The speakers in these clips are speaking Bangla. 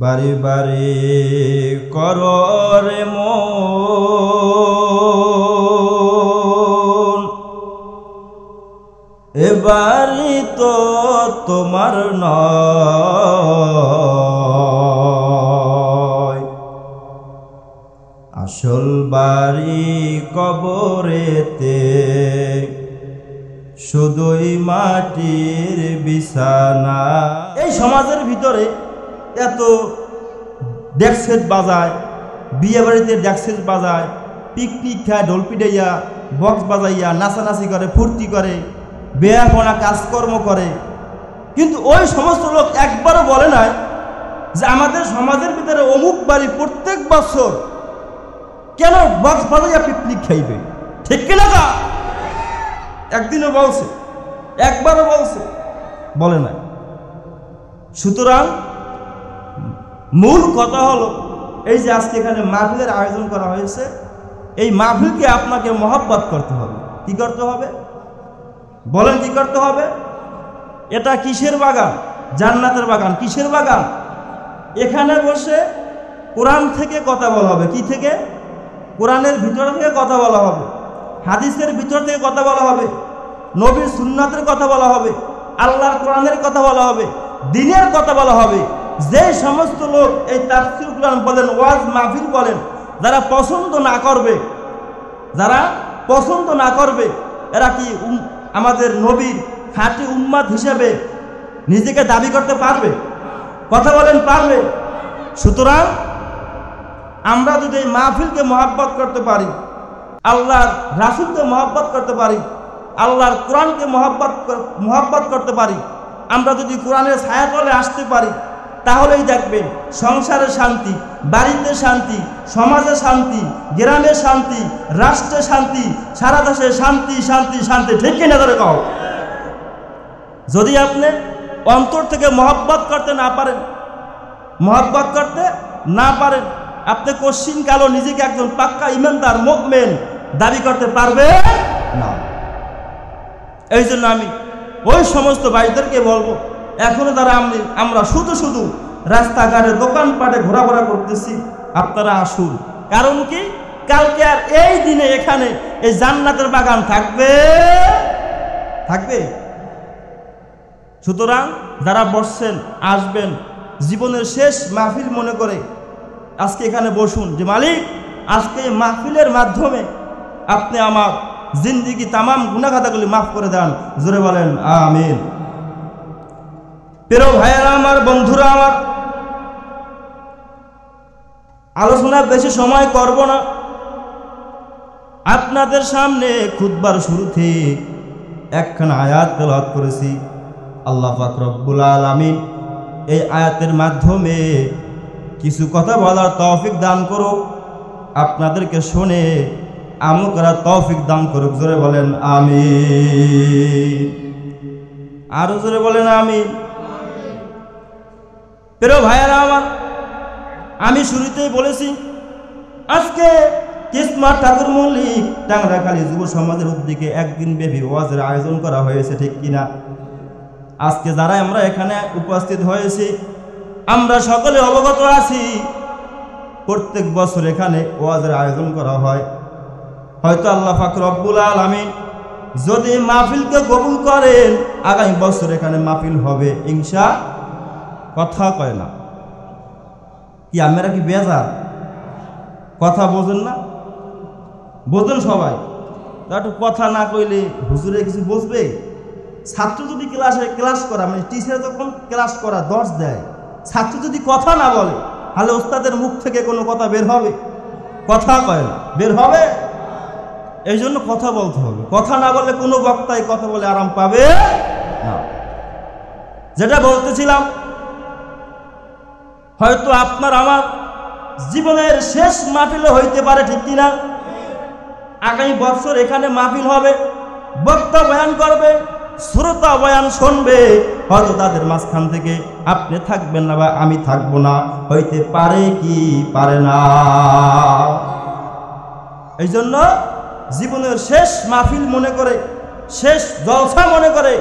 বারে বারে কররে মন এবারে তো তোমার নয়, আসল বাড়ি কবরেতে শুধুই মাটির বিছানা। এই সমাজের ভিতরে এত ডেক্সেট বাজায়, বিয়ে বাড়িতে ডেক্সেট বাজায়, পিকনিক খায়, ঢোল পিটাইয়া বক্স বাজাইয়া নাচানাচি করে, ফুর্তি করে, বেয়াপনা কাজকর্ম করে, কিন্তু ওই সমস্ত লোক একবারও বলে নাই যে আমাদের সমাজের ভিতরে অমুক বাড়ি প্রত্যেক বছর কেন বক্স বাজাইয়া পিকনিক খাইবে, ঠিক কিনা? একদিনও বলছে? একবারও বলছে? বলে নাই। সুতরাং মূল কথা হলো এই যে আজকে এখানে মাহফিলের আয়োজন করা হয়েছে, এই মাহফিলকে আপনাকে মহব্বত করতে হবে। কি করতে হবে বলেন? কি করতে হবে? এটা কিসের বাগান? জান্নাতের বাগান। কিসের বাগান? এখানে বসে কোরআন থেকে কথা বলা হবে। কি থেকে? কোরআনের ভিতর থেকে কথা বলা হবে, হাদিসের ভিতর থেকে কথা বলা হবে, নবীর সুন্নাতের কথা বলা হবে, আল্লাহর কোরআনের কথা বলা হবে, দ্বীনের কথা বলা হবে। যে সমস্ত লোক এই তাফসীর কোরআন বলেন, ওয়াজ মাহফিল বলেন, যারা পছন্দ না করবে এরা কি আমাদের নবীর খাঁটি উম্মাত হিসেবে নিজেকে দাবি করতে পারবে? কথা বলেন, পারবে? সুতরাং আমরা যদি এই মাহফিলকে মহব্বত করতে পারি, আল্লাহর রাসূলকে মহব্বত করতে পারি, আল্লাহর কোরআনকে মহব্বত করতে পারি, আমরা যদি কোরআনের ছায়াতলে আসতে পারি, তাহলেই দেখবেন সংসারে শান্তি, বাড়িতে শান্তি, সমাজে শান্তি, গ্রামে শান্তি, রাষ্ট্রে শান্তি, সারা দেশে শান্তি শান্তি শান্তি। ঠিক কিনা ধরে কও? যদি আপনি অন্তর থেকে মহব্বত করতে না পারেন, আপনি কোশ্চিন কালো নিজেকে একজন পাক্কা ইমানদার মুমিন দাবি করতে পারবে না। এই জন্য আমি ওই সমস্ত ভাইদেরকে বলবো, এখনো তারা আমরা শুধু রাস্তাঘাটে দোকানপাটে ঘোরাফেরা করতেছি, আপনারা আসুন। কারণ কি? কালকে আর এই দিনে এখানে এই জান্নাতের বাগান থাকবে। সুতরাং যারা বসছেন, আসবেন, জীবনের শেষ মাহফিল মনে করে আজকে এখানে বসুন, যে মালিক আজকে এই মাহফিলের মাধ্যমে আপনি আমার জিন্দিগি তামাম গুনাহ খাতাগুলি মাফ করে দেন। জোরে বলেন আমিন। প্রিয় ভাইয়েরা আমার, বন্ধুরা আমার, আলোচনা বেশি সময় করব না। আপনাদের সামনে খুতবার শুরুতে একখানা আয়াত তেলাওয়াত করেছি। আল্লাহ পাক রব্বুল আলামিন এই আয়াতের মাধ্যমে কিছু কথা বলার তৌফিক দান করুক, আপনাদেরকে শুনে আমল করার তৌফিক দান করুক। জোরে বলেন আমিন। আরো জোরে বলেন আমিন। প্রিয় ভাইয়েরা আমার, আমি শুরুতেই বলেছি আজকে কিসমত ঠাকুর মল্লিক টাংরাখালী যুব সমাজের উদ্যোগে একদিন ব্যাপী ওয়াজের আয়োজন করা হয়েছে, ঠিক কিনা? আজকে যারা আমরা এখানে উপস্থিত হয়েছি, আমরা সকলে অবগত আছি প্রত্যেক বছর এখানে ওয়াজের আয়োজন করা হয়। হয়তো আল্লাহ পাক রব্বুল আলামিন যদি মাহফিলকে কবুল করেন, আগামী বছর এখানে মাহফিল হবে ইনশাআল্লাহ। কথা কয় না কি? আমরা কি বেজার? কথা বোঝেন না? বোঝেন সবাই? তা একটু কথা না কইলে হুজুরে কিছু বুঝবে? ছাত্র যদি ক্লাস করা, মানে টিচার যখন ক্লাস করা দর্শ দেয়, ছাত্র যদি কথা না বলে, তাহলে ওস্তাদের মুখ থেকে কোনো কথা বের হবে? কথা কয় না, বের হবে? এই জন্য কথা বলতে হবে। কথা না বললে কোনো বক্তাই কথা বলে আরাম পাবে না। যেটা বলতেছিলাম, হয়তো আপনার আমার জীবনের শেষ মাহফিল হইতে পারে, ঠিক কিনা? আগামী বছর এখানে মাহফিল হবে, বক্তা বয়ান করবে, শ্রোতা বয়ান শুনবে, হয়তো তাদের মাঝখান থেকে আপনি থাকবেন না বা আমি থাকবো না, হইতে পারে কি পারে না। এই জন্য জীবনের শেষ মাহফিল মনে করে, শেষ জলসা মনে করে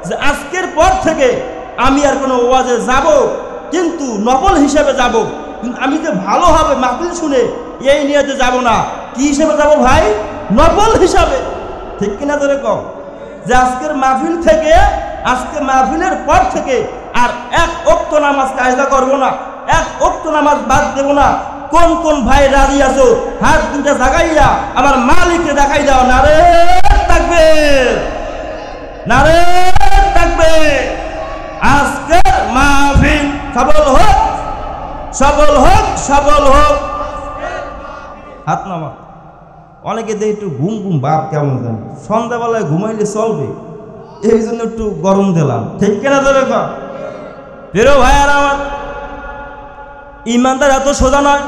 যে আজকের পর থেকে আমি আর কোনো ওয়াজে যাব কিন্তু নফল হিসেবে যাব, কিন্তু আমি যে ভালো হবে মাহফিল শুনে এই নিয়ে যাব না, কি হিসেবে যাব ভাই? নফল হিসাবে। ঠিক কিনা ধরে কম যে আজকের মাহফিল থেকে, আজকে মাহফিলের পর থেকে আর এক ওয়াক্ত নামাজ কায়দা করব না, এক ওয়াক্ত নামাজ বাদ দেব না। কোন কোন ভাই রাজি আছো হাত দুটা জাগাইয়া আমার মালিককে দেখাই দাও। নারে তাকবীর, নারে তাকবীর। আজকের মাহফিল সফল হোক, সফল হোক, সফল হোক। হাত নামা। অনেকে দেখে একটু ঘুম ঘুম ভাব, কেমন জানি সন্ধ্যাবেলায় ঘুমাইলে চলবে, এই জন্য একটু গরম দিলাম। ঠিক কিনা ধরে প্রিয় ভাইয়ার আমার, ইমানদার এত সোজা নয়।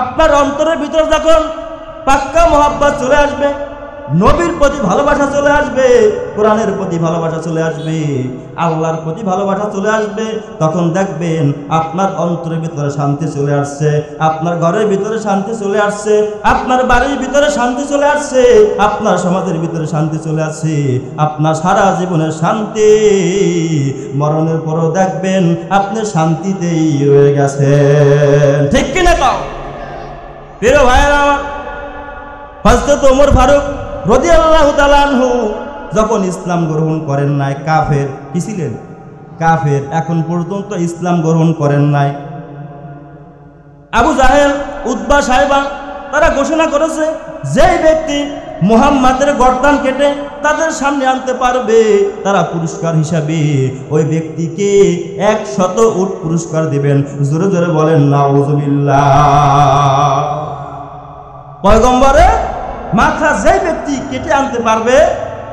আপনার অন্তরের ভিতরে যখন পাক্কা মহব্বত চলে আসবে, নবীর প্রতি ভালোবাসা চলে আসবে, কোরআনের প্রতি ভালোবাসা চলে আসবে, আল্লাহর প্রতি ভালোবাসা চলে আসবে, তখন দেখবেন আপনার অন্তরের ভিতরে শান্তি চলে আসছে, আপনার ঘরের ভিতরে শান্তি চলে আসছে, আপনার বাড়ির ভিতরে শান্তি চলে আসছে, আপনার সমাজের ভিতরে শান্তি চলে আসছে, আপনার সারা জীবনের শান্তি। মরণের পরও দেখবেন আপনি শান্তিতেই রয়ে গেছেন। ঠিক কিনা কও প্রিয় ভাইয়েরা আমার, হযরত ওমর ফারুক রাদিয়াল্লাহু তাআলা আনহু যখন ইসলাম গ্রহণ করেন নাই, কাফের কি ছিলেন? কাফের, এখন পর্যন্ত ইসলাম গ্রহণ করেন নাই। আবু জাহেল, উতবা, সাইবা তারা ঘোষণা করেছে যেই ব্যক্তি মুহাম্মাদের গর্দান কেটে তাদের সামনে আনতে পারবে, তারা পুরস্কার হিসাবে ওই ব্যক্তিকে 100 উট পুরস্কার দিবেন। জোরে জোরে বলেন নাউযুবিল্লাহ। পয়গম্বরে মাথা যেই ব্যক্তি কেটে আনতে পারবে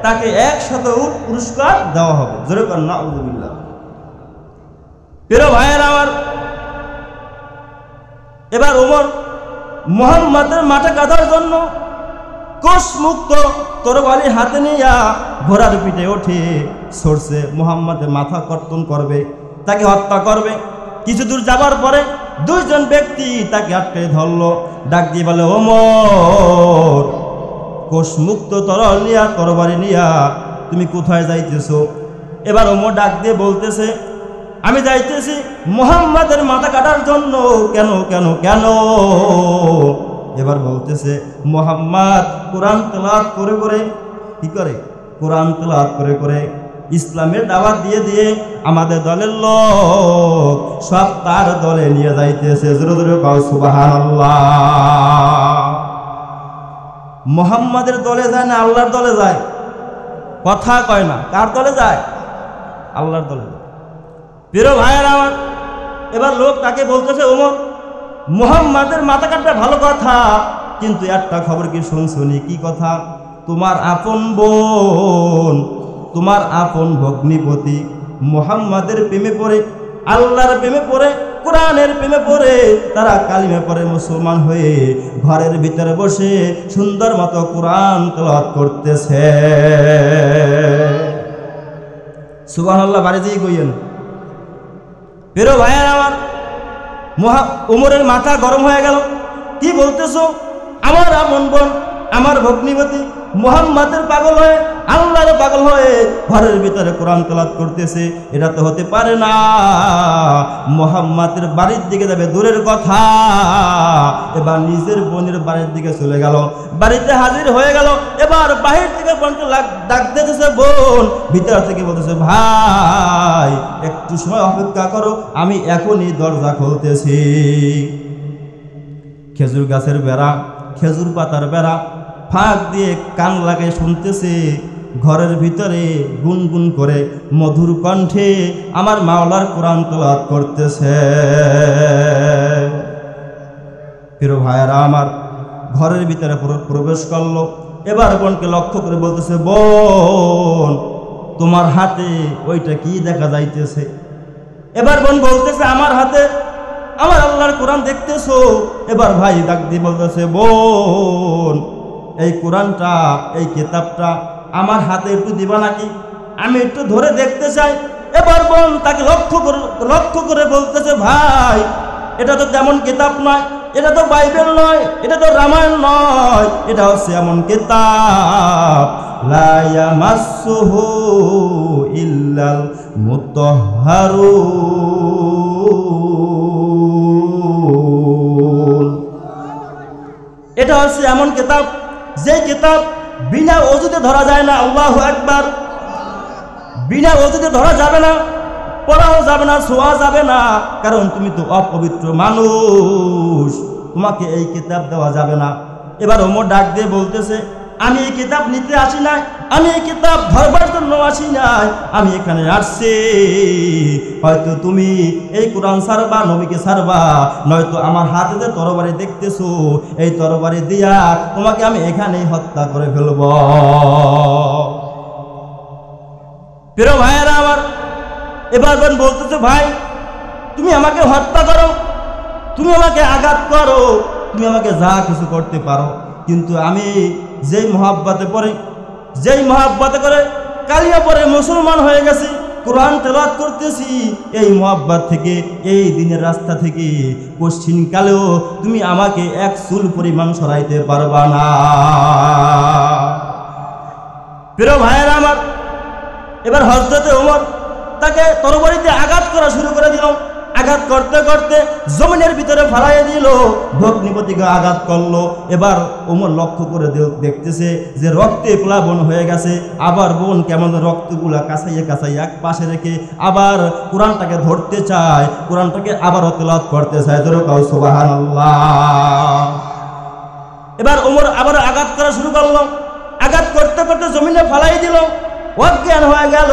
তাকে 100 উট পুরস্কার দেওয়া হবে। জোরে বলেন নাউযুবিল্লাহ। প্রিয় ভাইয়েরা আমার, এবার ওমর মুহাম্মাদের মাথা কাটার জন্য কোষ মুক্ত তরবারি হাতে নিয়ে ঘোড়ার পিঠে ওঠে সরছে, মুহাম্মাদের মাথা কর্তন করবে, তাকে হত্যা করবে। কিছু দূর যাবার পরে দুইজন ব্যক্তি তাকে আটকে ধরলো, ডাক দিয়ে বলে, ওমর কোষ মুক্ত তরল নিয়া, তরবারি নিয়া তুমি কোথায় যাইতেছো? এবার ওমর ডাক দিয়ে বলতেছে, আমি যাইতেছি মুহাম্মাদের মাথা কাটার জন্য। কেন কেন কেন? এবার বলতেছে, মুহাম্মদ কোরআন তেলাওয়াত করে করে কি করে? কোরআন তেলাওয়াত করে করে ইসলামের দাওয়াত দিয়ে দিয়ে আমাদের দলের লোক সব তার দলে নিয়ে যাইতেছে। জোরে জোরে কও সুবহানাল্লাহ। মুহাম্মাদের দলে যায় না আল্লাহর দলে যায়? কথা কয় না। কার দলে যায়? আল্লাহর দলে যায়। প্রিয় ভাইয়েরা আমার, এবার লোক তাকে বলতেছে, ওমর মুহাম্মাদের মাথা কাটটা ভালো কথা, কিন্তু একটা খবর কি শুনছনি? কি কথা? তোমার আপন বোন, তোমার আপন ভগ্নিপতি মুহাম্মাদের প্রেমে পড়ে, আল্লাহর প্রেমে পড়ে, কোরআনের প্রেমে পড়ে, তারা কালিমা পড়ে মুসলমান হয়ে ঘরের ভিতরে বসে সুন্দর মতো কোরআন তেলাওয়াত করতেছে। সুবহানাল্লাহ বাড়ি দিয়ে কইয়েন। প্রিয় ভাইয়েরা আমার, উমরের মাথা গরম হয়ে গেল। কি বলতেছো? আমার আপন বোন, আমার ভগ্নিপতি মুহাম্মাদের পাগল হয়ে, আল্লাহর পাগল হয়ে ঘরের ভিতরে কোরআন তেলাওয়াত করতেছে, এটা তো হতে পারে না। মুহাম্মাদের বাড়ির দিকে যাবে দূরের কথা, এবার নিজের বোনের বাড়ির দিকে চলে গেল, বাড়িতে হাজির হয়ে গেল। এবার বাহির থেকে ডাক দিতেছে বোন, ভিতর থেকে বলতেছে, ভাই একটু সময় অপেক্ষা করো, আমি এখনই দরজা খুলতেছি। খেজুর গাছের বেড়া, খেজুর পাতার বেড়া ফাঁক দিয়ে কান লাগায় শুনতেছে, ঘরের ভিতরে গুনগুন করে মধুর কণ্ঠে আমার মাওলার কোরআন তেলাওয়াত করতেছে। প্রিয় ভাইয়েরা আমার, ঘরের ভিতরে প্রবেশ করলো। এবার বোনকে লক্ষ্য করে বলতেছে, বোন তোমার হাতে ওইটা কি দেখা যাইতেছে? এবার বোন বলতেছে, আমার হাতে আমার আল্লাহর কোরআন দেখতেছো? এবার ভাই ডাক দিয়ে বলতেছে, বোন এই কোরআনটা, এই কিতাবটা আমার হাতে একটু দিবা নাকি? আমি একটু ধরে দেখতে চাই। এবার বোন তাকে লক্ষ্য করে বলতেছে, ভাই এটা তো তেমন কিতাব নয়, এটা তো বাইবেল নয়, এটা তো রামায়ণ নয়, এটা হচ্ছে এমন কিতাব লা ইয়ামাসসুহু ইল্লাল মুতাহহারুন। এটা হচ্ছে এমন কিতাব যে কিতাব বিনা ওযুতে ধরা যায় না। আল্লাহু আকবার। বিনা ওযুতে ধরা যাবে না, পড়াও যাবে না, ছোঁয়া যাবে না, কারণ তুমি তো অপবিত্র মানুষ, তোমাকে এই কিতাব দেওয়া যাবে না। এবার ওমর ডাক দিয়ে বলতেছে, আমি এই কিতাব নিতে আসি নাই, আমি এই কিতাব ধরবার জন্য আসি নাই, আমি এখানে আসছি হয়তো তুমি এই কোরআন ছাড়বা, নবীকে ছাড়বা, নয়তো আমার হাতে যে তরবারি দেখতেছো এই তরবারি দিয়া তোমাকে আমি এখানেই হত্যা করে ফেলব। প্রিয় ভাইয়েরা আমার, এবার বলতেছে, ভাই তুমি আমাকে হত্যা করো, তুমি আমাকে আঘাত করো, তুমি আমাকে যা কিছু করতে পারো, কিন্তু আমি যেই মহাব্বতে করে কালিয়া পরে মুসলমান হয়ে গেছি, কোরআন তেলাওয়াত করতেছি, এই মহাব্বত থেকে, এই দিনের রাস্তা থেকে পশ্চিম কালেও তুমি আমাকে এক চুল পরিমাণ সরাইতে পারবা না। প্রিয় ভাইয়েরা আমার, এবার হযরতে ওমর তাকে তরবারিতে আঘাত করা শুরু করে দিল। আঘাত করতে করতে জমিনের ভিতরে ফালাইয়ে দিল, ভগ্নিপতিকে আঘাত করলো। এবার ওমর লক্ষ্য করে দেখতেছে যে রক্তে প্লাবন হয়ে গেছে। আবার বোন কেমন রক্তগুলা কাছাইয়ে কাছাইয়ে এক পাশে রেখে আবার কোরআনটাকে ধরতে চায়, কোরআনটাকে আবারও তেলাওয়াত করতে চায়। ধরো কাউ সুবহানাল্লাহ। এবার ওমর আবার আঘাত করা শুরু করলো, আঘাত করতে করতে জমিনে ফালাই দিল, অজ্ঞান হয়ে গেল।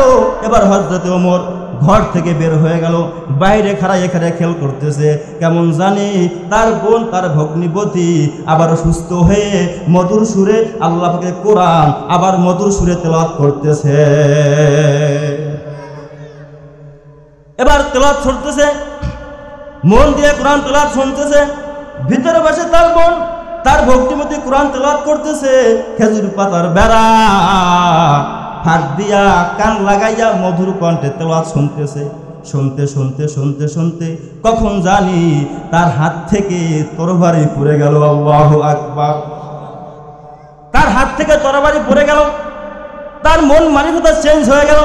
এবার হযরতে ওমর ঘর থেকে বের হয়ে গেল, বাইরে খাড়ায় খেল করতেছে, কেমন জানি তার বোন, তার ভগ্নিপতি আবার সুস্থ হয়ে মধুর সুরে আল্লাহ পাকের কোরআন আবার মধুর সুরে তেলাওয়াত করতেছে। এবার তেলাওয়াত শুনতেছে, মন দিয়ে কোরআন তেলাওয়াত শুনতেছে। ভিতরে বসে তার বোন, তার ভগ্নিপতি কোরআন তেলাওয়াত করতেছে। খেজুর পাতার বেড়া ফাঁক দিয়া কান লাগাইয়া মধুর কণ্ঠে তেলাওয়াত শুনতেছে। শুনতে শুনতে শুনতে শুনতে কখন জানি তার হাত থেকে তরবারি পড়ে গেল। আল্লাহু আকবার। তার হাত থেকে তরবারি পড়ে গেল, তার মন মানসিকতা চেঞ্জ হয়ে গেল।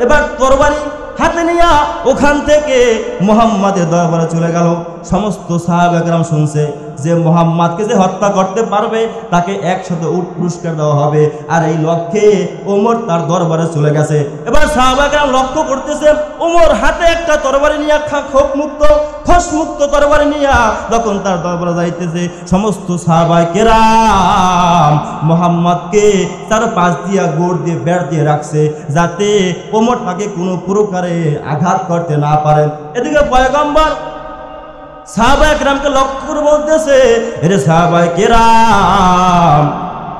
এবার তরবারি হাতে নিয়ে ওখান থেকে মুহাম্মাদের দরবারে চলে গেল। সমস্ত সাহাবা কেরাম শুনছে যে মুহাম্মাদকে যে হত্যা করতে পারবে তাকে 100 উট পুরস্কার দেওয়া হবে, আর এই লক্ষ্যে ওমর তার দরবারে চলে গেছে। এবার সাহাবা কেরাম লক্ষ্য করতেছে ওমর হাতে একটা তরবারি নিয়ে, খোস মুক্ত তরবারি নিয়ে যখন তার দরবারে যাইতেছে, সমস্ত সাহাবা কেরাম মুহাম্মাদকে তার পাশ দিয়া গোড় দিয়ে বেড় দিয়ে রাখছে যাতে ওমর তাকে কোনো প্রকারে আঘাত করতে না পারেন। এদিকে পয়গম্বর সাহাবায়ে কেরামকে লক্ষ্য করে বলতেছে, এরে সাহাবায়ে কেরাম,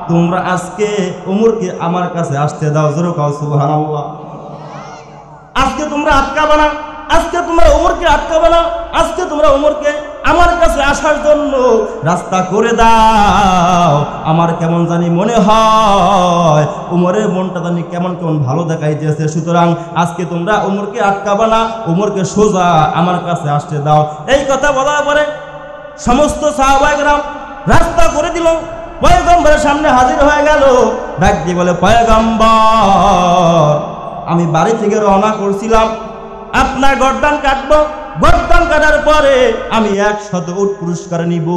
তোমরা আজকে ওমরকে আমার কাছে আসতে দাও। জোরে কাও সুবহানাল্লাহ। আজকে তোমরা আটকাবে না, আজকে তোমরা ওমরকে আটকাবে না, আজকে তোমরা ওমরকে আমার কাছে আসার জন্য রাস্তা করে দাও। আমার কেমন জানি মনে হয় ওমরের মনটা জানি কেমন কেমন ভালো দেখাইতেছে, সুতরাং আজকে তোমরা ওমরকে আটকাবে না, ওমরকে সোজা আমার কাছে আসতে দাও। এই কথা বলার পরে সমস্ত সাহাবায়ে কেরাম রাস্তা করে দিল, পয়গম্বরের সামনে হাজির হয়ে গেল। ডাক দিয়ে বলে, পয়গম্বর, আমি বাড়ি থেকে রওনা করছিলাম, আপনার গর্দান কাটবো, গর্দান কাটার পরে আমি 100 উট পুরস্কার নিব,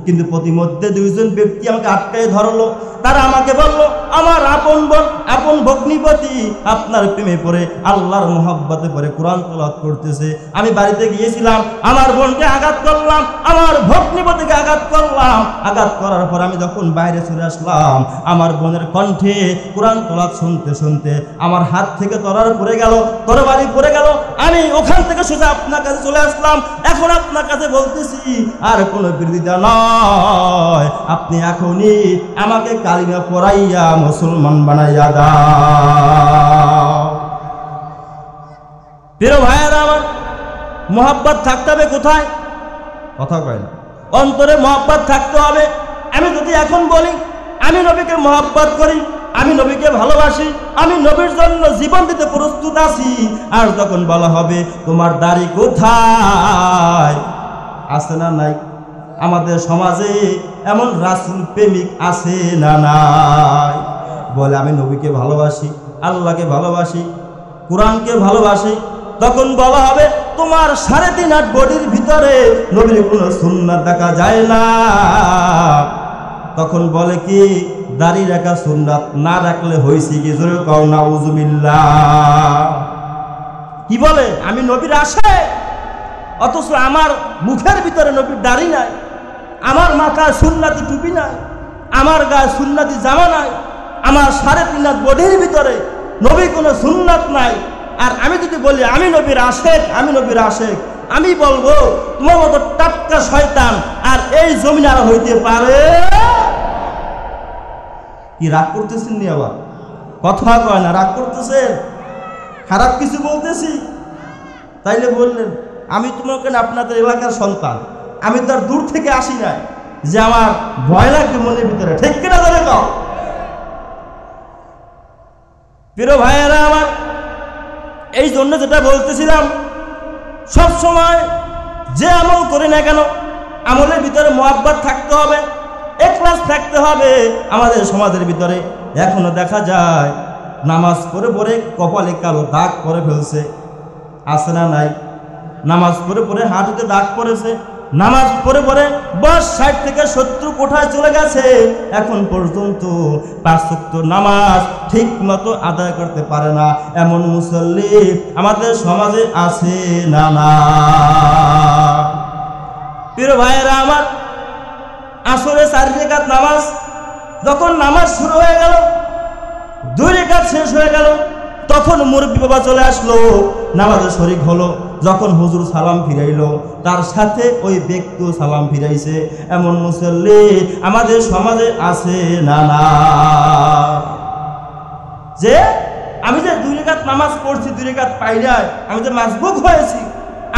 কিন্তু প্রতিমধ্যে 2 জন ব্যক্তি আমাকে আটকায় ধরলো। তারা আমাকে বললো, আমার আপন বোন, আপন ভগ্নিপতি আপনার প্রেমে পড়ে, আল্লাহর মোহাব্বতে পড়ে কোরআন তেলাওয়াত করতেছে। আমি বাড়িতে গিয়েছিলাম, আমার বোনকে আঘাত করলাম, আমার ভগ্নিপতিকে আঘাত করলাম। আঘাত করার পর আমি যখন বাইরে চলে আসলাম, আমার বোনের কণ্ঠে কোরআন তেলাওয়াত শুনতে শুনতে আমার হাত থেকে তরবারি পড়ে গেল, তরবারি পড়ে গেল। আমি ওখান থেকে সোজা আপনার কাছে চলে আসলাম। এখন আপনার কাছে বলতেছি, আর কোনো বিরোধিতা নয়, আপনি এখনই আমাকে কালিমা পড়াইয়া মুসলমান বানাইয়া দাও। প্রিয় ভাইয়েরা আমার, মোহাব্বত থাকতে হবে কোথায়? কথা কয় না, অন্তরে মোহাব্বত থাকতে হবে। আমি যদি এখন বলি আমি নবীকে মোহাব্বত করি, আমি নবীকে ভালোবাসি, আমি নবীর জন্য জীবন দিতে প্রস্তুত আছি, আর যখন বলা হবে তোমার দাড়ি কোথায়, আছে না নাই? আমাদের সমাজে এমন রাসূল প্রেমিক আছে না নাই? বলে আমি নবীকে ভালোবাসি, আল্লাহকে ভালোবাসি, কোরআনকে ভালোবাসে, তখন বলা হবে তোমার 3.5 হাত বডির ভিতরে নবীর কোনো সুন্নাত দেখা যায় না। তখন বলে কি দাড়ি রাখা সুন্নাত, না রাখলে হইছে কি? জোরে কও নাউজুবিল্লাহ। কি বলে আমি নবীর আশিক, অথচ আমার মুখের ভিতরে নবীর দাড়ি নাই, আমার মাথায় সুন্নাতি টুপি নাই, আমার গায়ে সুন্নাতি জামা নাই, আমার 3.5 হাত বডির ভিতরে নবী কোনো সুন্নাত নাই। আর আমি যদি বলি আমি নবীর আশিক, আমি নবীর আশিক, আমি বলবো তোমার মতো টাটকা শয়তান আর এই জমিন আর হইতে পারে? কি রাগ করতেছেন নি? আবার কথা কয় না, রাগ করতেছেন? খারাপ কিছু বলতেছি তাইলে বললেন আমি তোমাকে আপনাদের এলাকার সন্তান, আমি তো আর দূর থেকে আসি নাই যে আমার ভয় লাগবে মনের ভিতরে, ঠিক কিনা ধরে কও? প্রিয় ভাইয়েরা আমার, এই জন্য যেটা বলতেছিলাম, সব সময় যে আমল করি না কেন আমলের ভিতরে মহব্বত থাকতে হবে, ইখলাস থাকতে হবে। আমাদের সমাজের ভিতরে এখনো দেখা যায় নামাজ পড়ে পড়ে কপালে কালো দাগ করে ফেলছে, আছে না নাই? নামাজ পড়ে পড়ে হাঁটুতে দাগ পড়েছে, নামাজ পড়ে পড়ে বয়স 60 থেকে 70 কোঠায় চলে গেছে, এখন পর্যন্ত 5 ওয়াক্ত নামাজ ঠিক মতো আদায় করতে পারে না। এমন মুসল্লি আমাদের সমাজে আছে না? না। প্রিয় ভাইয়েরা আমার, আসরে 4 রাকাত নামাজ, যখন নামাজ শুরু হয়ে গেল, 2 রাকাত শেষ হয়ে গেল, তখন মুরব্বী বাবা চলে আসলো, নামাজে শরীক হলো। যখন হুজুর সালাম ফিরাইলো, তার সাথে ওই ব্যক্তিও সালাম ফিরাইছে। এমন মুসল্লি আমাদের সমাজে আছে না? না। যে আমি যে 2 রাকাত নামাজ পড়ছি, 2 রাকাত পাই নাই, আমি যে মাসবুক হয়েছি,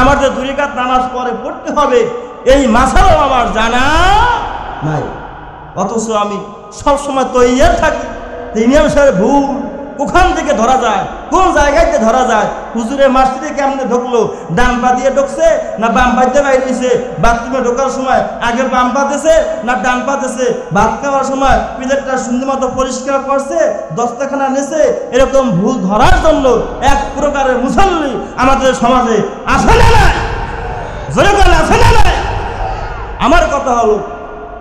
আমার যে 2 রাকাত নামাজ পরে পড়তে হবে, এই মাসালাও আমার জানা নাই। অথচ আমি সবসময় তৈয়ার থাকি। ইমাম সাহেব ভুল কোখান থেকে ধরা যায়, কোন জায়গাতে ধরা যায়? হুজুরের মসজিদে কেমনে ঢুকলো? ডান পা দিয়ে ঢুকছে না বাম পা দিয়ে বাইরেছে? বাথরুমে ঢোকার সময় আগে বাম পা দিয়েছে না ডান পা দিয়েছে? ভাত খাওয়ার সময় প্লেটটা সুন্দর মতো পরিষ্কার করছে, দস্তখানা নেছে? এরকম ভুল ধরার জন্য এক প্রকারের মুসল্লি আমাদের সমাজে আছে না নাই? জোরে বলেন, আছে না নাই? আমার কথা হলো,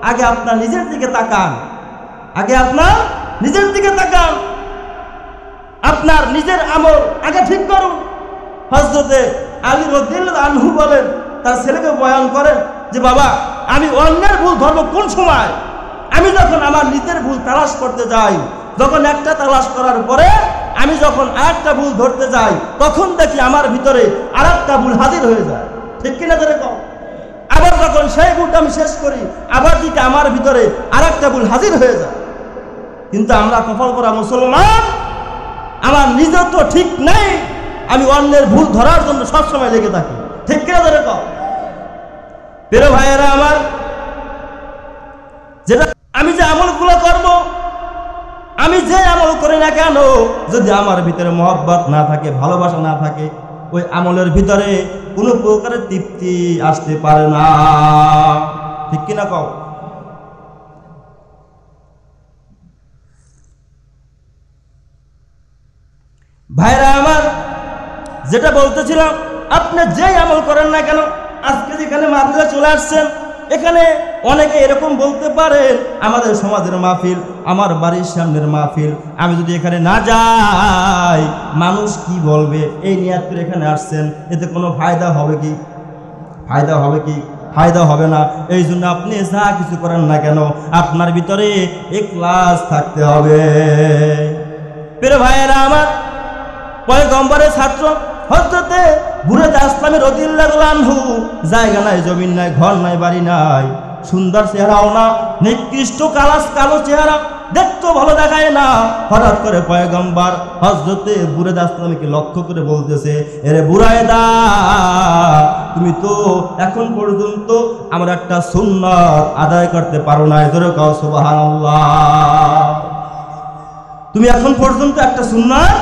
আগে আপনার নিজের দিকে তাকান, আগে আপনার নিজের দিকে তাকান, আপনার নিজের আমল আগে ঠিক করুন। হযরতে আলী রাদিয়াল্লাহু আনহু বলেন, তার ছেলেকে বয়ান করেন যে বাবা, আমি অন্যের ভুল ধরবো কোন সময়? আমি যখন আমার নিজের ভুল তালাশ করতে যাই, যখন একটা তালাশ করার পরে আমি যখন আরেকটা ভুল ধরতে যাই, তখন দেখি আমার ভিতরে আরেকটা ভুল হাজির হয়ে যায়, ঠিক কিনা ধরে কও? আবার যখন সেই ভুলটা আমি শেষ করি, আবার দিকে আমার ভিতরে আরেকটা ভুল হাজির হয়ে যায়। কিন্তু আমরা কপাল করা মুসলমান, আমার নিজের তো ঠিক নেই, আমি অন্যের ভুল ধরার জন্য সবসময় লেগে থাকি, ঠিক কিনা ধরে কও? প্রিয় ভাইয়েরা আমার, যেটা আমি যে আমলগুলো করব, আমি যে আমল করি না কেন, যদি আমার ভিতরে মহব্বত না থাকে, ভালোবাসা না থাকে, ওই আমলের ভিতরে কোনো প্রকারের তৃপ্তি আসতে পারে না, ঠিক কিনা কও? ভাইরা আমার, যেটা বলতেছিলাম, আপনি যেই আমল করেন না কেন, আজকে যেখানে মাহফিলে চলে আসছেন, এখানে অনেকে এরকম বলতে পারেন আমাদের সমাজের মাহফিল, আমার বাড়ির সামনের মাহফিল, আমি যদি এখানে না যাই মানুষ কি বলবে? এই নিয়াত করে এখানে আসছেন, এতে কোনো ফায়দা হবে কি? ফায়দা হবে কি? ফায়দা হবে না। এই জন্য আপনি যা কিছু করেন না কেন, আপনার ভিতরে ইখলাস থাকতে হবে। প্রিয় ভাইয়েরা আমার, পয়গম্বরের ছাত্র হযরতে বুরায়দা আসলামী রাদিয়াল্লাহু আনহু, জায়গা নাই, জমিন নাই, ঘর নাই, বাড়ি নাই, সুন্দর চেহারাও না, নিকৃষ্ট কালো চেহারা, দেখতেও ভালো দেখায় না। হঠাৎ করে পয়গম্বর হযরতে বুরায়দা আসলামীকে লক্ষ্য করে বলতেছে, এরে বুরায়দা, তুমি তো এখন পর্যন্ত আমার একটা সুন্নাত আদায় করতে পারো না। জোরে কও সুবহানাল্লাহ। তুমি এখন পর্যন্ত একটা সুন্নাত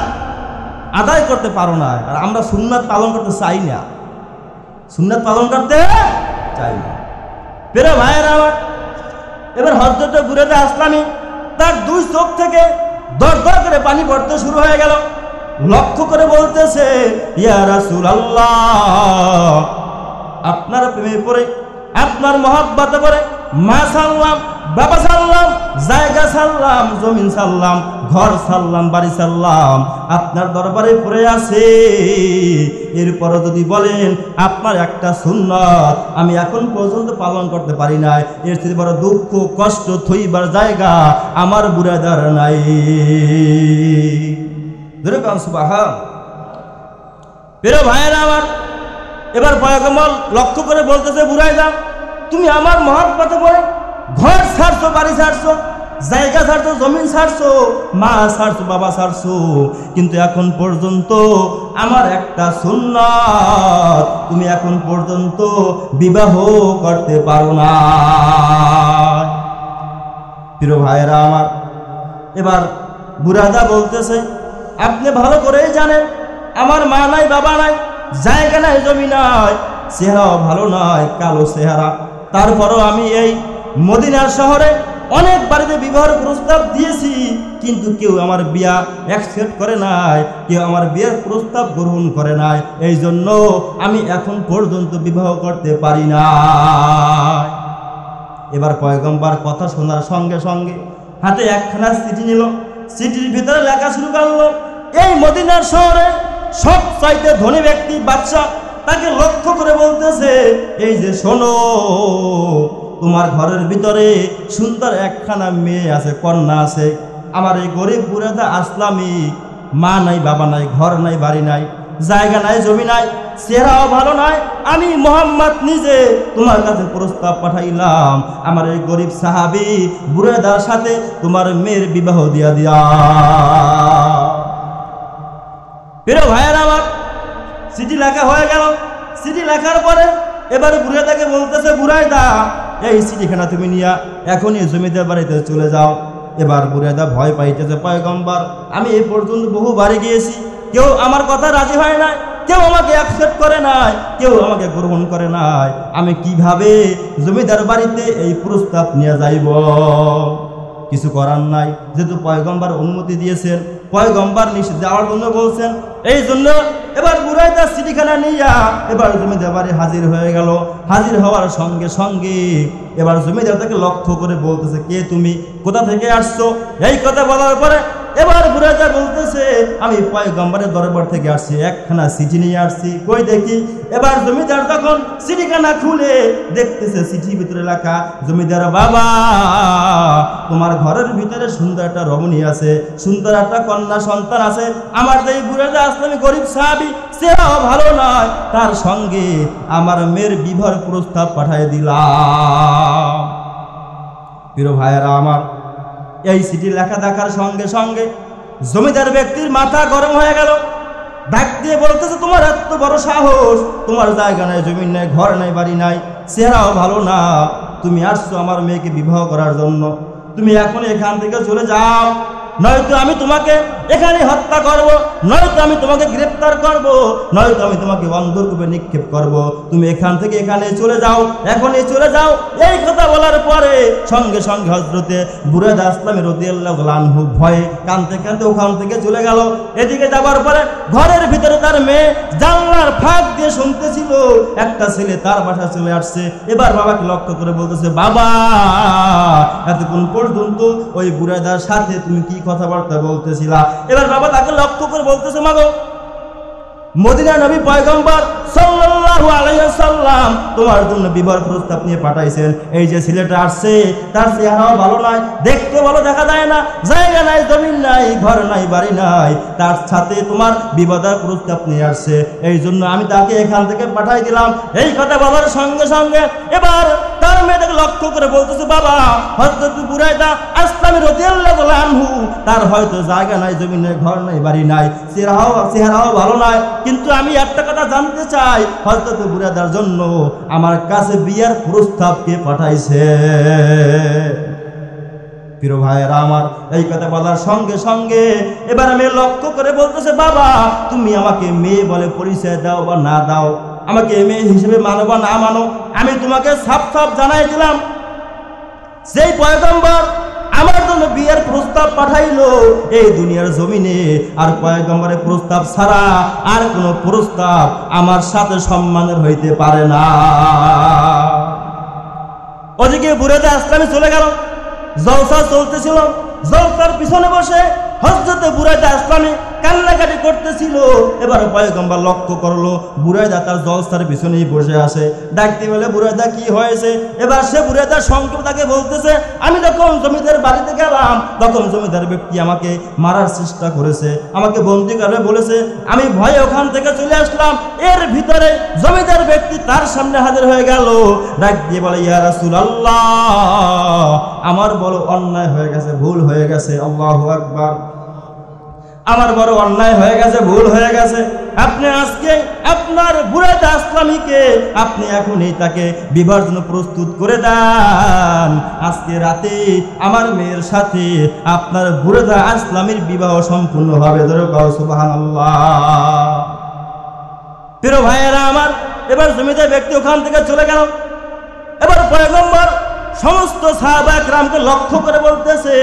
আদায় করতে পারো না। আর আমরা সুন্নাত পালন করতে চাই না, সুন্নাত পালন করতে চাই না। প্রিয় ভাইয়েরা আমার, এবার হযরতে বুরায়দা আসলামী, তার 2 চোখ থেকে দর দর করে পানি পড়তে শুরু হয়ে গেল। লক্ষ্য করে বলতেছে, ইয়া রাসূলুল্লাহ, আপনার প্রেমে পড়ে, আপনার মহব্বতে পড়ে মা সাল্লাম, বাবা সাল্লাম, জায়গা সাল্লাম, জমিন সাল্লাম, ঘর সাল্লাম, বাড়ি সাল্লাম, আপনার দরবারে পড়ে আছে। এরপরও যদি বলেন আপনার একটা সুন্নাত আমি এখন পর্যন্ত পালন করতে পারি নাই, এর থেকে বড় দুঃখ কষ্ট থইবার জায়গা আমার বুড়াদার নাই। সুবহান। প্রিয় ভাইয়েরা আমার, এবার পয়গম্বর লক্ষ্য করে বলতেছে, বুড়াইদা, তুমি আমার মহব্বতে পড়ে ঘর ছাড়ছো, বাড়ি ছাড়ছো, জায়গা ছাড়ছো, জমিন ছাড়ছো, মা ছাড়ছো, বাবা ছাড়ছো, কিন্তু এখন পর্যন্ত আমার একটা সুন্নাত তুমি এখন পর্যন্ত বিবাহ করতে পারো না। প্রিয় ভাইয়েরা আমার, এবার বুড়াদা বলতেছে, আপনি ভালো করেই জানেন আমার মা নাই, বাবা নাই, জায়গা নাই, জমি নাই, চেহারাও ভালো নয়, কালো চেহারা। তারপরও আমি এই মদিনার শহরে অনেক বাড়িতে বিবাহের প্রস্তাব দিয়েছি, কিন্তু কেউ আমার বিয়া অ্যাকসেপ্ট করে নাই, কেউ আমার বিয়ের প্রস্তাব গ্রহণ করে নাই, এই জন্য আমি এখন পর্যন্ত বিবাহ করতে পারি না। এবার পয়গম্বর কথা শোনার সঙ্গে সঙ্গে হাতে একখানা চিঠি নিল, চিঠির ভিতরে লেখা শুরু করলো, এই মদিনার শহরে সবচাইতে ধনী ব্যক্তি বাদশা তাকে লক্ষ্য করে বলতেছে, এই যে শোনো, তোমার ঘরের ভিতরে সুন্দর একখানা মেয়ে আছে, কন্যা আছে, আমার এই গরিব বুড়াদা আসলামি, মা নাই, বাবা নাই, ঘর নাই, বাড়ি নাই, জায়গা নাই, জমি নাই, চেহারাও ভালো নাই, আমি মোহাম্মদ নিজে তোমার কাছে প্রস্তাব পাঠাইলাম, আমার এই গরিব সাহাবী বুড়াদার সাথে তোমার মেয়ের বিবাহ দিয়া দিয়া। প্রিয় ভাইয়েরা আমার, চিঠি লেখা হয়ে গেল। চিঠি লেখার পরে এবার বুড়াদাকে বলতেছে, বুড়াইদা, এই চিঠিখানা তুমি নিয়া এখনই জমিদার বাড়িতে চলে যাও। এবার বুড়াদা ভয় পাইতেছে, পয়গম্বর, আমি এই পর্যন্ত বহু বাড়ি গিয়েছি, কেউ আমার কথা রাজি হয় নাই, কেউ আমাকে অ্যাকসেপ্ট করে নাই, কেউ আমাকে গ্রহণ করে নাই, আমি কিভাবে জমিদার বাড়িতে এই প্রস্তাব নিয়ে যাইব? কিছু করার নাই, যেহেতু পয়গম্বর অনুমতি দিয়েছেন, পয়গম্বর নিষেধ যাওয়ার জন্য বলছেন, এই জন্য এবার বুড়াইদা চিঠিখানা নিয়া এবার জমিদার বাড়ি হাজির হয়ে গেল। হাজির হওয়ার সঙ্গে সঙ্গে এবার জমিদার তাকে লক্ষ্য করে বলতেছে, কে তুমি, কোথা থেকে আসছো? এই কথা বলার পরে এবার বুড়াইদা বলতেছে, আমি পয়গম্বরের দরবার থেকে আসছি, একখানা চিঠি নিয়ে আসছি, কই দেখি। এবার জমিদার তখন চিঠিখানা খুলে দেখতেছে, চিঠির ভিতরে লেখা, জমিদার বাবা, তোমার ঘরের ভিতরে সুন্দর একটা রমণী আছে, সুন্দর একটা কন্যা সন্তান আছে, আমার যে বুড়াদা আসলামি গরিব সাহাবী, সেও ভালো নয়, তার সঙ্গে আমার মেয়ের বিবাহের প্রস্তাব পাঠিয়ে দিলাম। প্রিয় ভাইয়েরা আমার, এই চিঠি লেখা দেখার সঙ্গে সঙ্গে জমিদার ব্যক্তির মাথা গরম হয়ে গেল। ডাক দিয়ে বলতেছে, তোমার এত বড় সাহস, তোমার জায়গা নাই, জমি নাই, ঘর নাই, বাড়ি নাই, চেহারাও ভালো না, তুমি আসছো আমার মেয়েকে বিবাহ করার জন্য, তুমি এখন এখান থেকে চলে যাও, নয়তো আমি তোমাকে এখানে হত্যা করব, নয়তো আমি তোমাকে গ্রেফতার করব, নয়তো আমি তোমাকে অন্ধকূপে নিক্ষেপ করব, তুমি এখান থেকে এখানে চলে যাও, এখনই চলে যাও। এই কথা বলার পরে সঙ্গে সঙ্গে হযরতে বুরায়দা আসলামী রাদিয়াল্লাহু আনহু ভয়ে কাঁদতে কাঁদতে ওখান থেকে চলে গেল। এদিকে যাবার পরে ঘরের ভিতরে তার মেয়ে জানলার ফাঁক দিয়ে শুনতেছিল একটা ছেলে তার বাসা চলে আসছে। এবার বাবাকে লক্ষ্য করে বলতেছে, বাবা, এতক্ষণ পর্যন্ত ওই বুরায়দার সাথে তুমি কি কথাবার্তা বলতেছিলা? এবার বাবা তাকে লক্ষ্য করে বলতেছে, মাগো, মদিনার নবী পয়গম্বর সাল্লাল্লাহু আলাইহি ওয়াসাল্লাম তোমার জন্য বিবাহের প্রস্তাব নিয়ে পাঠাইছেন। এই যে ছেলেটা আসছে, তার চেহারাও ভালো নয়, দেখতে ভালো দেখা যায় না, জায়গা নাই, জমিন নাই, ঘর নাই, বাড়ি নাই, তার সাথে তোমার বিবাহের প্রস্তাব নিয়ে আসছে, এই জন্য আমি তাকে এখান থেকে পাঠাই দিলাম। এই কথা বলার সঙ্গে সঙ্গে এবার তার মেয়েটাকে লক্ষ্য করে বলতেছে, বাবা, হযরত বুরায়দা আসলামী রাদিয়াল্লাহু আনহু তার হয়তো জায়গা নাই, জমিন নাই, ঘর নাই, বাড়ি নাই, চেহারাও ভালো নয়, কিন্তু আমি একটা কথা জানতে চাই, হযরত বুরায়দার জন্য আমার কাছে বিয়ার প্রস্তাব কে পাঠাইছে? প্রিয় ভাইয়েরা আমার, এই কথা বলার সঙ্গে সঙ্গে এবার আমি লক্ষ্য করে বলতেছে, বাবা, তুমি আমাকে মেয়ে বলে পরিচয় দাও বা না দাও, আমাকে মেয়ে হিসেবে মানো বা না মানো, আমি তোমাকে সাফ সাফ জানাই দিলাম, সেই পয়গম্বর আমার জন্য বিয়ের প্রস্তাব পাঠাইলো এই দুনিয়ার জমিনে, আর পয়গম্বরের প্রস্তাব ছাড়া আর কোনো প্রস্তাব আমার সাথে সম্মানের হইতে পারে না। ওদিকে বুরেদা ইসলামী চলে গেল, জলসা চলতেছিল, জলসার পিছনে বসে হযরতে বুরাইদা ইসলামী কান্নাকাটি করতেছিল। এবার পয়গম্বর লক্ষ্য করলো বুরাইদা তার জলসার পিছনেই বসে আছে। ডাকতে বলে, বুরাইদা কি হয়েছে? এবার সে বুরাইদা সংক্ষেপে তাকে বলতেছে, আমি যখন জমিদার বাড়িতে গেলাম তখন জমিদার ব্যক্তি আমাকে মারার চেষ্টা করেছে, আমাকে বন্দী করে বলেছে, আমি ভয়ে ওখান থেকে চলে আসলাম। এর ভিতরে জমিদার ব্যক্তি তার সামনে হাজির হয়ে গেল। ডাক দিয়ে বলে, ইয়া রাসূলুল্লাহ, আমার বড় অন্যায় হয়ে গেছে, ভুল হয়ে গেছে। আল্লাহু আকবার। আমার বড় অন্যায় হয়ে গেছে, ভুল হয়ে গেছে। আপনি আজকে আপনার বুরাইদা ইসলামীকে আপনি এখনই তাকে বিবাহের জন্য প্রস্তুত করে দেন। আজকে রাতে আমার মেয়ের সাথে আপনার বুরাইদা ইসলামীর বিবাহ সম্পূর্ণ হবে। সুবহানাল্লাহ। প্রিয় ভাইয়েরা আমার, এবার জমিদার ব্যক্তি ওখান থেকে চলে গেল। এবার পয়গম্বর সমস্ত সাহাবায়ে কেরামকে লক্ষ্য করে বলতেছে,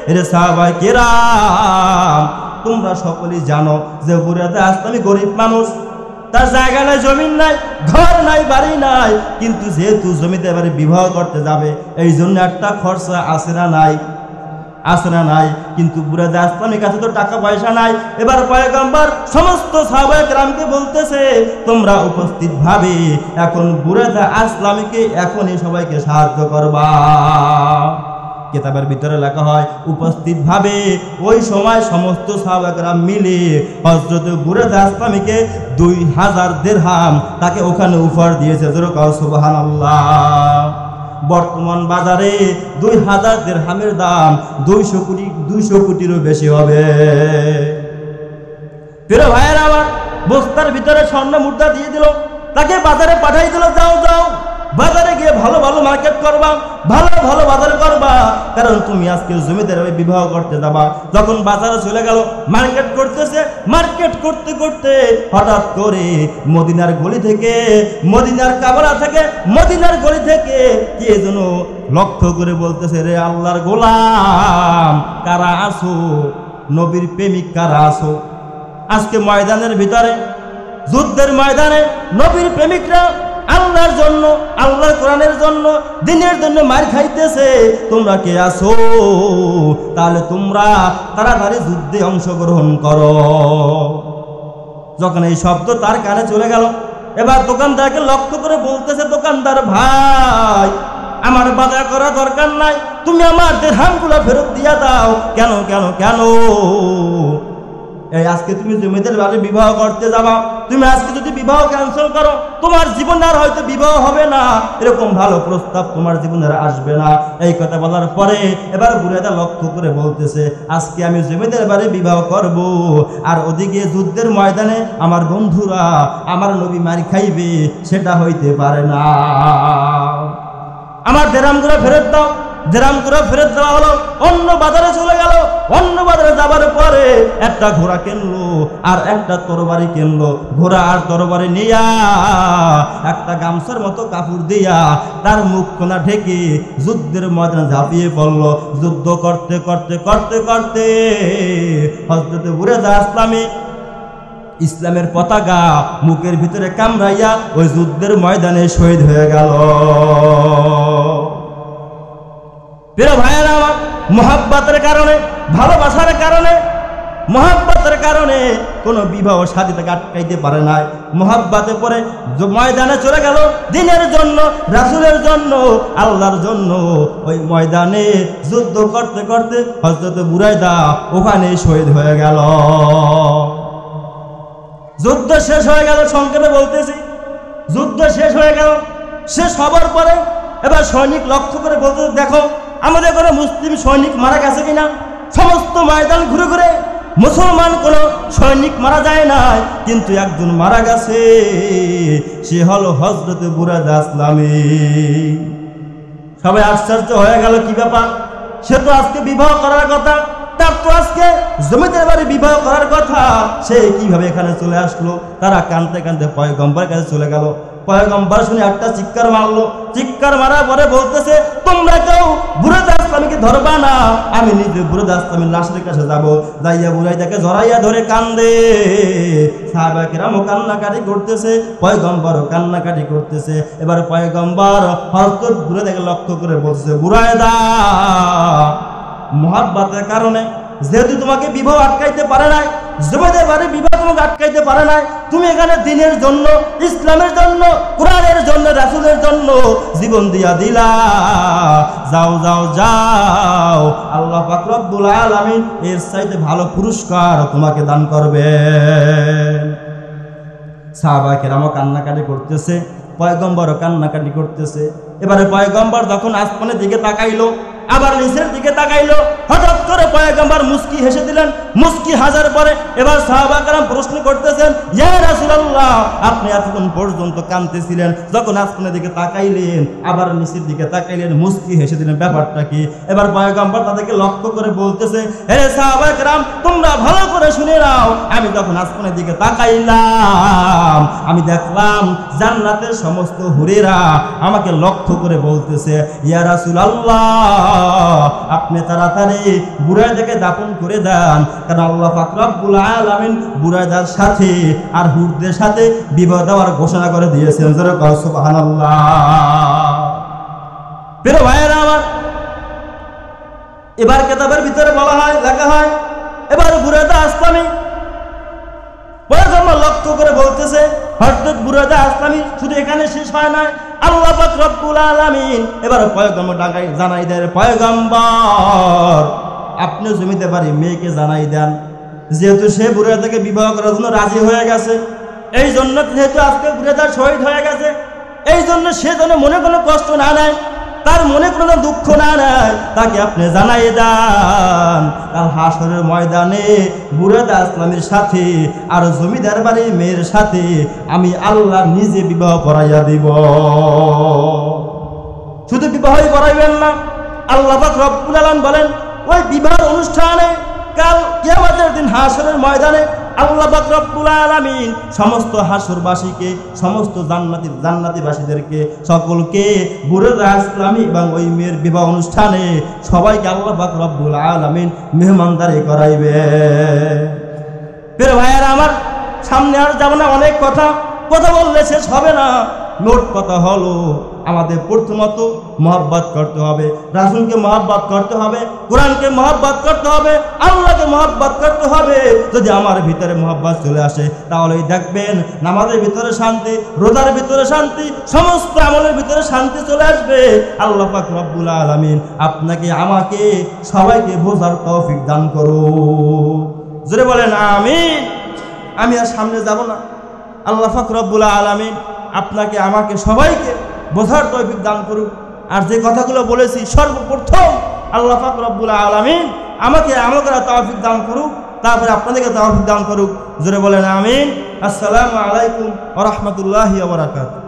এরে সাহাবায়ে কেরাম, তোমরা সকলেই জানো যে বুরাইদা ইসলামী গরিব মানুষ, তার জায়গা নাই, জমিন নাই, ঘর নাই, বাড়ি নাই, কিন্তু যেহেতু জমিতে এবারে বিবাহ করতে যাবে এই জন্য একটা খরচা আছে না নাই? আছে না নাই? কিন্তু বুরাইদা ইসলামীর কাছে তো টাকা পয়সা নাই। এবার পয়গম্বর সমস্ত সাহাবায়ে কেরামকে বলতেছে, তোমরা উপস্থিত ভাবে এখন বুরাইদা ইসলামীকে এখনই সবাইকে সাহায্য করবা। কিতাবের ভিতরে লেখা হয়, উপস্থিত ভাবে ওই সময় সমস্ত সাহাবায়ে কেরাম মিলে হযরত বুরাইদা ইসলামীকে 2000 দিরহাম তাকে ওখানে উপহার দিয়েছে। সুবহানাল্লাহ। বর্তমান বাজারে 2000 দিরহামের দাম 200 কোটিরও বেশি হবে। প্রিয় ভাইয়েরা আমার, বস্তার ভিতরে স্বর্ণ মুদ্রা দিয়ে দিল, তাকে বাজারে পাঠাই দিল, যাও যাও বাজারে গিয়ে ভালো ভালো মার্কেট করবা, ভালো ভালো বাজার করবা, কারণ তুমি আজকে জমিদার বিবাহ করতে যাবা। যখন বাজারে চলে গেল, মার্কেট করতেছে, মার্কেট করতে করতে হঠাৎ করে মদিনার গলি থেকে, মদিনার কাবারা থেকে, মদিনার গলি থেকে কে যেন লক্ষ্য করে বলতেছে, রে আল্লাহর গোলাম, কারা আসো? নবীর প্রেমিক কারা আসো? আজকে ময়দানের ভিতরে, যুদ্ধের ময়দানে নবীর প্রেমিকরা আল্লাহর জন্য, আল্লাহর কোরআনের জন্য, দ্বীনের জন্য মার খাইতেছে। তোমরা কে আসো? তাহলে তোমরা তাড়াতাড়ি যুদ্ধে অংশগ্রহণ করো। যখন এই শব্দ তার কানে চলে গেল, এবার দোকানদারকে লক্ষ্য করে বলতেছে, দোকানদার ভাই, আমার বাজার করা দরকার নাই, তুমি আমার দিরহামগুলো ফেরত দিয়া দাও। কেন কেন কেন? এই আজকে তুমি জমিদার বাড়ি বিবাহ করতে যাবা, তুমি আজকে যদি বিবাহ ক্যান্সেল করো, তোমার জীবন আর হয়তো বিবাহ হবে না, এরকম ভালো প্রস্তাব তোমার জীবনে আসবে না। এই কথা বলার পরে এবার বুরাইদা লক্ষ্য করে বলতেছে, আজকে আমি জমিদার বাড়ি বিবাহ করব, আর ওদিকে যুদ্ধের ময়দানে আমার বন্ধুরা, আমার নবী মার খাইবে, সেটা হইতে পারে না। আমার দিরহামগুলো ফেরত দাও। দিরহামগুলো ফেরত দেওয়া হলো, অন্য বাজারে চলে গেল। অন্য বাজারে যাবার পরে একটা ঘোড়া কিনলো আর একটা তরবারি কিনলো। ঘোড়া আর তরবারি নিয়া একটা গামছার মতো কাপড় দিয়া তার মুখ কোনা ঢেকে যুদ্ধের ময়দানে ঝাঁপিয়ে পড়লো। যুদ্ধ করতে করতে করতে করতে হযরত বুরাইদা ইসলামী ইসলামের পতাকা মুখের ভিতরে কামড়াইয়া ওই যুদ্ধের ময়দানে শহীদ হয়ে গেল। প্রিয় ভাইয়েরা আমার, মহাব্বতের কারণে, ভালোবাসার কারণে, মহাব্বতের কারণে কোনো বিবাহ শাদীটাকে আটকাইতে পারে না। মহাব্বতে পরে ময়দানে চলে গেল দ্বীনের জন্য, রাসূলের জন্য, আল্লাহর জন্য। ওই ময়দানে যুদ্ধ করতে করতে হযরত বুরাইদা ওখানে শহীদ হয়ে গেল। যুদ্ধ শেষ হয়ে গেল, সংক্ষেপে বলতেছি, যুদ্ধ শেষ হয়ে গেল। শেষ হবার পরে এবার সৈনিক লক্ষ্য করে বলতে, দেখো আমাদের কোনো মুসলিম সৈনিক মারা গেছে কিনা। সমস্ত ময়দান ঘুরে ঘুরে মুসলমান কোনো সৈনিক মারা যায় না, কিন্তু একজন মারা গেছে, সে হলো হযরত বুরাইদা ইসলামী। সবাই আশ্চর্য হয়ে গেল, কি ব্যাপার? সে তো আজকে বিবাহ করার কথা, তার তো আজকে জমিদার বাড়ি বিবাহ করার কথা, সে কিভাবে এখানে চলে আসলো? তারা কাঁদতে কাঁদতে পয়গম্বরের কাছে চলে গেল। পয়গম্বর শুনে একটা চিৎকার মারলো। চিৎকার মারার পরে বলতেছে, তোমরা কেউ বুরাইদা আসলামীকে ধরবা না, আমি নিজে বুরায়দা আসলামীর লাশের কাছে যাব, যাইয়া বুরায়দাকে জড়াইয়া ধরে কান্দে। সাহাবা কেরামও কান্নাকাটি করতেছে, পয়গম্বরও কান্নাকাটি করতেছে। এবার পয়গম্বর হযরত বুরায়দাকে লক্ষ্য করে বলছে, বুরায়দা, মুহাব্বতের কারণে যেহেতু তোমাকে বিবাহ আটকাইতে পারে নাই, জুবাইদের বাড়ি বিবাহ তোমাকে আটকাইতে পারে নাই, তুমি এখানে দ্বীনের জন্য, ইসলামের জন্য, কোরআনের জন্য, রাসূলের জন্য জীবন দিয়া দিলা। যাও যাও যাও, আল্লাহ পাক রব্বুল আলামিন এর চাইতে ভালো পুরস্কার তোমাকে দান করবেন। সাহাবা কেরামও কান্নাকাটি করতেছে, পয়গম্বরও কান্নাকাটি করতেছে। এবারে পয়গম্বর যখন আসমানের দিকে তাকাইলো, আবার নিচের দিকে তাকাইলো, হঠাৎ করে পয়গম্বর মুস্কি হেসে দিলেন। মুস্কি হাজার পরে এবার সাহাবা কেরাম প্রশ্ন করতেছেন, ইয়া রাসূলুল্লাহ, আপনি এতক্ষণ পর্যন্ত কাঁদতেছিলেন, যখন আসমানের দিকে তাকাইলেন আবার নিচের দিকে তাকাইলেন, মুস্কি হেসে দিলেন, ব্যাপারটা কি? এবার পয়গম্বর তাদেরকে লক্ষ্য করে বলতেছে, হে সাহাবা কেরাম, তোমরা ভালো করে শুনে নাও, আমি যখন আসমানের দিকে তাকাইলাম আমি দেখলাম জান্নাতের সমস্ত হুরেরা আমাকে লক্ষ্য করে বলতেছে, ইয়া রাসূলুল্লাহ, আপনি তাড়াতাড়ি বুরায়দাকে দাফন করে দেন, কারণ আল্লাহ পাক রব্বুল আলামিন বুরায়দার সাথে আর হুরদের সাথে বিবাহ দেওয়ার ঘোষণা করে দিয়েছেন। জোরে কও সুবহানাল্লাহ। প্রিয় ভাইয়েরা আমার, এবার কিতাবের ভিতরে বলা হয়, লেখা হয়, এবার বুরায়দা আসলামী পয়গম্বর লক্ষ্য করে বলতেছে, হযরত বুরায়দা আসলামী শুধু এখানে শেষ হয় না, আল্লাহ পাক রব্বুল আলামিন এবার পয়গম্বর ডাকাই জানাই দেয়, পয়গম্বর আপনি জমিতে পারি মেয়েকে জানাই দেন, যেহেতু সে বুরায়দাকে বিবাহ করার জন্য রাজি হয়ে গেছে, এই জন্য যেহেতু আজকে বুরায়দা শহীদ হয়ে গেছে, এই জন্য সে যেন মনে কোনো কষ্ট না নেয়, তার মনে কোনো দুঃখ না নেয়, তাকে আপনি জানাই দেন কাল হাসরের ময়দানে বুরায়দা আসলামীর সাথে আর জমিদার বাড়ির মেয়ের সাথে আমি আল্লাহ নিজে বিবাহ পড়াইয়া দিব। শুধু বিবাহই পড়াইবেন না, আল্লাহ পাক রব্বুল আলামিন বলেন, ওই বিবাহ অনুষ্ঠানে কাল কিয়ামতের দিন হাসরের ময়দানে আল্লাহ পাক রব্বুল আলামিন সমস্ত হাসরবাসীকে, সমস্ত জান্নাতীবাসীদেরকে সকলকে বুরায়দা আসলামী এবং ওই মেয়ের বিবাহ অনুষ্ঠানে সবাইকে আল্লাহ পাক রব্বুল আলামিন মেহমানদারি করাইবে। প্রিয় ভাইয়েরা আমার, সামনে আর যাব না, অনেক কথা বললে শেষ হবে না। মোট কথা হলো আমাদের প্রথমত মহব্বত করতে হবে, রাসূলকে মহব্বত করতে হবে, কোরআনকে মহব্বত করতে হবে, আল্লাহকে মহব্বত করতে হবে। যদি আমার ভিতরে মহব্বত চলে আসে তাহলেই দেখবেন নামাজের ভিতরে শান্তি, রোজার ভিতরে শান্তি, সমস্ত আমলের ভিতরে শান্তি চলে আসবে। আল্লাহ পাক রব্বুল আলামিন আপনাকে আমাকে সবাইকে বোঝার তৌফিক দান করুন। জোরে বলেন আমিন। আমি আর সামনে যাব না, আল্লাহ পাক রব্বুল আলামিন আপনাকে আমাকে সবাইকে বোঝার তৌফিক দান করুক। আর যে কথাগুলো বলেছি সর্বপ্রথম আল্লাহ পাক রব্বুল আলামিন আমাকে তৌফিক দান করুক, তারপরে আপনাদেরকে তৌফিক দান করুক। জোরে বলেন আমিন। আসসালামু আলাইকুম ওয়া রাহমাতুল্লাহি ওয়া বারাকাতুহু।